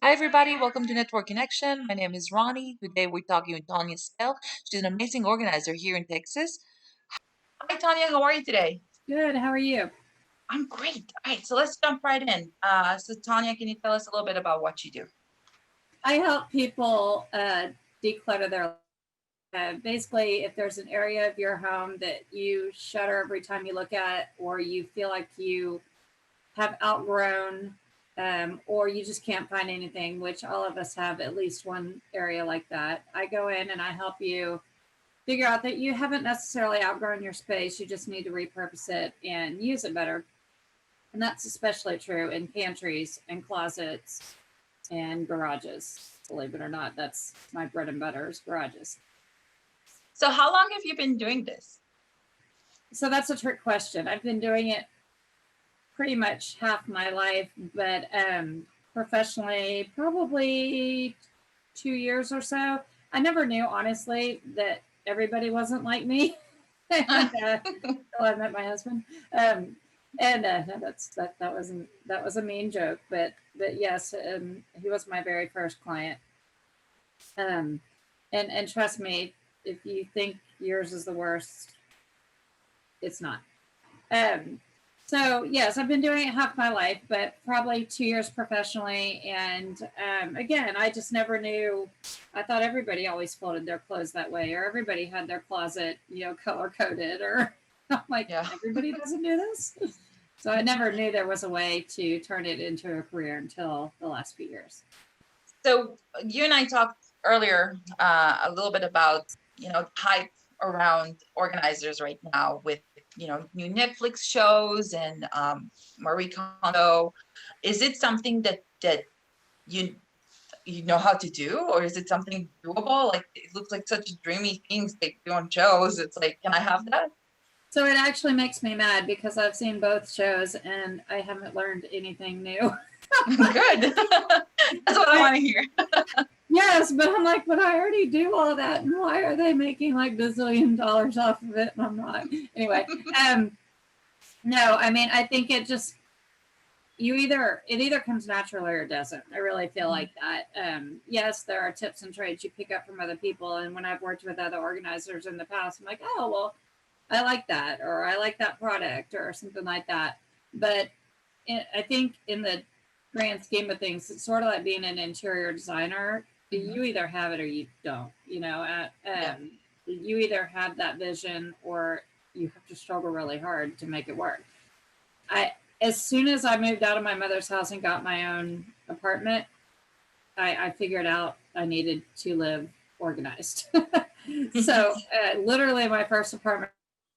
Hi, everybody. Welcome to Network Connection. My name is Ronnie. Today we're talking with Tonya Spell. She's an amazing organizer here in Texas. Hi, Tonya. How are you today? Good. How are you? I'm great. All right, so let's jump right in. Tonya, can you tell us a little bit about what you do? I help people declutter their basically, if there's an area of your home that you shudder every time you look at, or you feel like you have outgrown, or you just can't find anything, which all of us have at least one area like that, I go in and I help you figure out that you haven't necessarily outgrown your space. You just need to repurpose it and use it better. And that's especially true in pantries and closets and garages. Believe it or not, that's my bread and butter is garages. So, how long have you been doing this? So that's a trick question. I've been doing it pretty much half my life, but professionally, probably 2 years or so. I never knew, honestly, that everybody wasn't like me. and Until I met my husband. No, that was a mean joke, but yes, he was my very first client. Um, and trust me, if you think yours is the worst, it's not. Um, so yes, I've been doing it half my life, but probably 2 years professionally. And again, I just never knew. I thought everybody always folded their clothes that way, or everybody had their closet, color coded, or I'm like, Yeah. everybody doesn't do this. So I never knew there was a way to turn it into a career until the last few years. So, you and I talked earlier a little bit about, hype around organizers right now with, new Netflix shows and Marie Kondo. Is it something that you you know how to do, or is it something doable? Like it looks like such dreamy things they do on shows. It's like, can I have that? So it actually makes me mad because I've seen both shows and I haven't learned anything new. Good. That's what I I, want to hear. yes, but I'm like, but I already do all that, and why are they making like $bazillion off of it? And I'm not. Anyway, um, no, I mean, I think it either comes naturally or it doesn't. I really feel like that. Yes, there are tips and trades you pick up from other people, and when I've worked with other organizers in the past, I'm like, oh well, I like that, or I like that product, or something like that. But I think in the grand scheme of things, it's sort of like being an interior designer. Mhm. You either have it or you don't. Yeah. You either have that vision or you have to struggle really hard to make it work. I As soon as I moved out of my mother's house and got my own apartment, I figured out I needed to live organized. So literally, my first apartment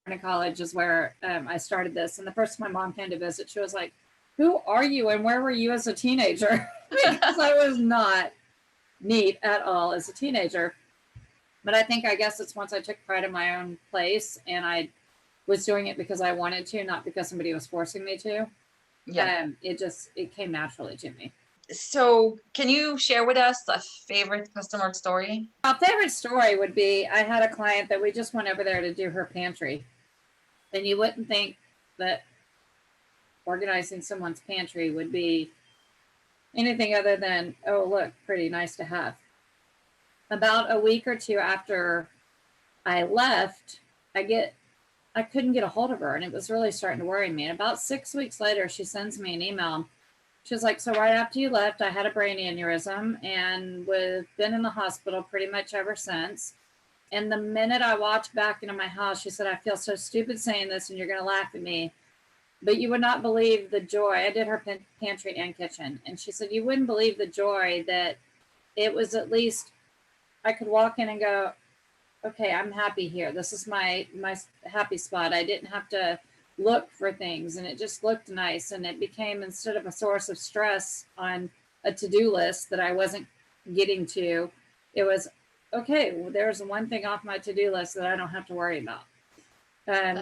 in college is where I started this. And the first time my mom came to visit, she was like, "Who are you and where were you as a teenager?" Because I was not neat at all as a teenager. But I guess it's once I took pride in my own place and I was doing it because I wanted to, not because somebody was forcing me to. Yeah. It came naturally to me. So, can you share with us a favorite customer story? My favorite story would be I had a client that we just went over there to do her pantry. And you wouldn't think that organizing someone's pantry would be anything other than, oh, look, pretty nice to have. About a week or two after I left, I couldn't get a hold of her, and it was really starting to worry me. And about 6 weeks later, she sends me an email. She's like, "So right after you left, I had a brain aneurysm and we've been in the hospital pretty much ever since. And the minute I walked back into my house, she said, I feel so stupid saying this, and you're going to laugh at me, but you would not believe the joy." I did her pantry and kitchen. And she said, "You wouldn't believe the joy that it was. At least I could walk in and go, okay, I'm happy here. This is my happy spot. I didn't have to look for things, and it just looked nice. And it became, instead of a source of stress on a to-do list that I wasn't getting to, it was, okay, well, there's one thing off my to-do list that I don't have to worry about."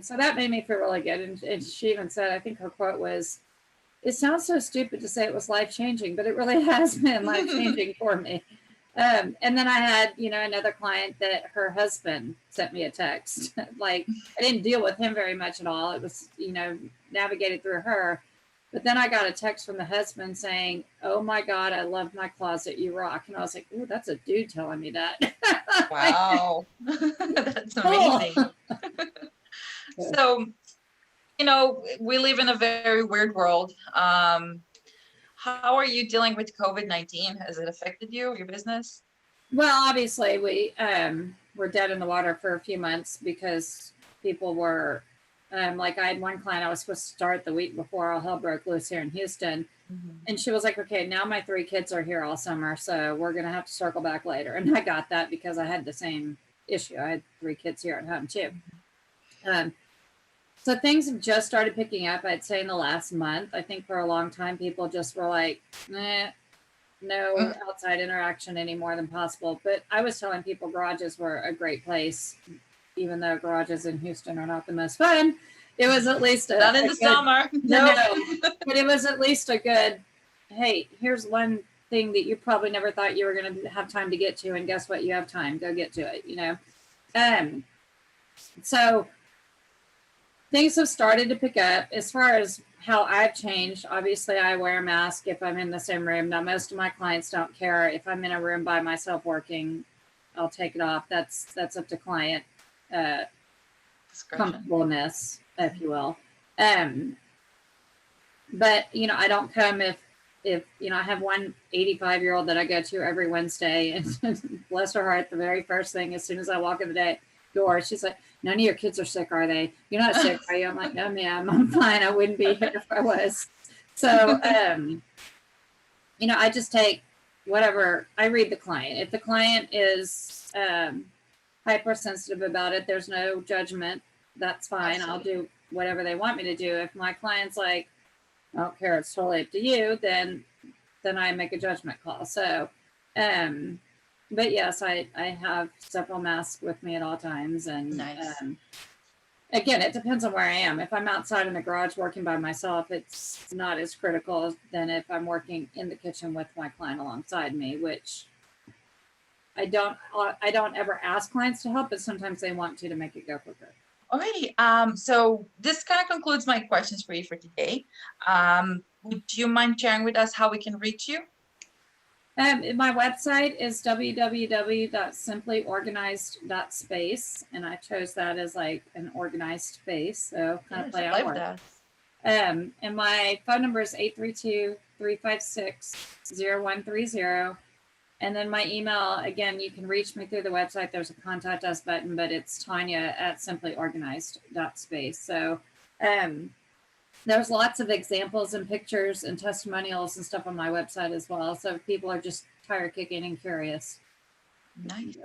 So that made me feel really good. And she even said, I think her quote was, "It sounds so stupid to say it was life changing, but it really has been life changing for me." And then I had, another client that her husband sent me a text. Like, I didn't deal with him very much at all. It was, navigated through her. But then I got a text from the husband saying, "Oh my God, I love my closet. You rock." And I was like, "Ooh, that's a dude telling me that." Wow. That's Cool. amazing. So, you know, we live in a very weird world. How are you dealing with COVID-19? Has it affected you, your business? Well, obviously we were dead in the water for a few months because people were like I had one client I was supposed to start the week before all hell broke loose here in Houston. Mhm. And she was like, "Okay, now my 3 kids are here all summer, so we're gonna have to circle back later." And I got that because I had the same issue. I had 3 kids here at home too. Um, so things have just started picking up, I'd say, in the last month. I think for a long time people just were like, no Mm. outside interaction any more than possible. But I was telling people garages were a great place, even though garages in Houston are not the most fun. It was at least Not in a the good, summer. no, Nope. but it was at least a good, hey, here's one thing that you probably never thought you were going to have time to get to. And guess what? You have time. Go get to it, you know? Um, so things have started to pick up as far as how I've changed. Obviously, I wear a mask if I'm in the same room. Now, most of my clients don't care if I'm in a room by myself working. I'll take it off. That's up to client uh, Discretion. comfortableness, if you will. Um, but you know, I don't come if you know I have one 85-year-old that I go to every Wednesday, and bless her heart, the very first thing as soon as I walk in the door, she's like, "None of your kids are sick, are they? You're not sick, are you?" I'm like, "No, ma'am, I'm fine. I wouldn't be here if I was." So, you know, I just take whatever I read the client. If the client is hypersensitive about it, there's no judgment. That's fine. I'll Absolutely. do whatever they want me to do. If my client's like, "I don't care, it's totally up to you," then I make a judgment call. So, um, but yes, I have several masks with me at all times, and Nice. again, it depends on where I am. If I'm outside in the garage working by myself, it's not as critical than if I'm working in the kitchen with my client alongside me, which I don't ever ask clients to help, but sometimes they want to make it go quicker. Alrighty. So this kind of concludes my questions for you for today. Would you mind sharing with us how we can reach you? My website is www.simplyorganized.space, and I chose that as like an organized space, so kind of Yes, play I on love words. that. And my phone number is 832-356-0130. And then my email, again, you can reach me through the website. There's a contact us button, but it's Tonya at simplyorganized.space. So there's lots of examples and pictures and testimonials and stuff on my website as well. So if people are just tire kicking and curious. Nice.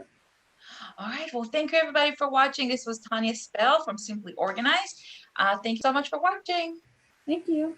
All right. Well, thank you everybody for watching. This was Tanya Spell from Simply Organized. Thank you so much for watching. Thank you.